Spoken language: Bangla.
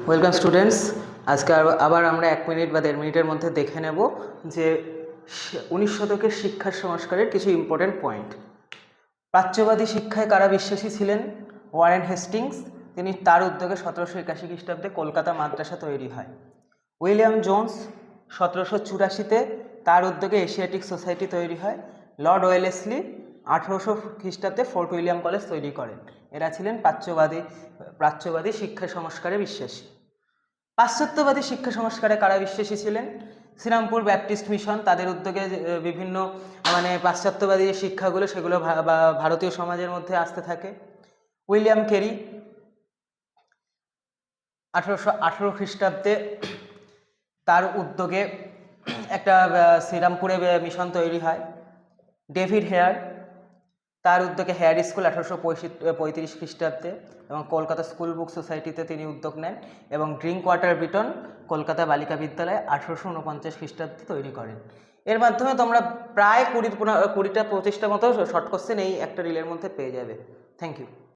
Welcome students. আজকে আবার আমরা 1 মিনিট বা 1.5 মিনিটের মধ্যে দেখে নেব যে 19 শতকের শিক্ষা সংস্কারের কিছু ইম্পর্টেন্ট পয়েন্ট। প্রাচ্যবাদী শিক্ষায় কারা বিশ্বাসী ছিলেন? ওয়ারেন হেস্টিংস, তিনি তার উদ্যোগে 1781 খ্রিস্টাব্দে কলকাতা মাদ্রাসা তৈরি হয়। উইলিয়াম জোন্স 1784-তে তার উদ্যোগে এশিয়াটিক সোসাইটি তৈরি হয়। লর্ড ওয়েলেসলি 1800 খ্রিস্টাব্দে ফোর্ট উইলিয়াম কলেজ তৈরি করেন। এরা ছিলেন প্রাচ্যবাদী শিক্ষা সংস্কারে বিশ্বাসী। পাশ্চাত্যবাদী শিক্ষা সংস্কারে কারা বিশ্বাসী ছিলেন? শ্রীরামপুর ব্যাপটিস্ট মিশন, তাদের উদ্যোগে বিভিন্ন পাশ্চাত্যবাদী শিক্ষাগুলো সেগুলো ভারতীয় সমাজের মধ্যে আসতে থাকে। উইলিয়াম কেরি 1818 খ্রিস্টাব্দে তার উদ্যোগে একটা শ্রীরামপুরে মিশন তৈরি হয়। ডেভিড হেয়ার, তার উদ্যোগে হেয়ার স্কুল 1835 খ্রিস্টাব্দে এবং কলকাতা স্কুল বুক সোসাইটিতে তিনি উদ্যোগ নেন এবং ড্রিঙ্ক ওয়াটার ব্রিটন কলকাতা বালিকা বিদ্যালয় 1849 খ্রিস্টাব্দে তৈরি করেন। এর মাধ্যমে তোমরা প্রায় 20-25টা মতো শর্ট কোশ্চেন এই একটা রিলের মধ্যে পেয়ে যাবে। Thank you.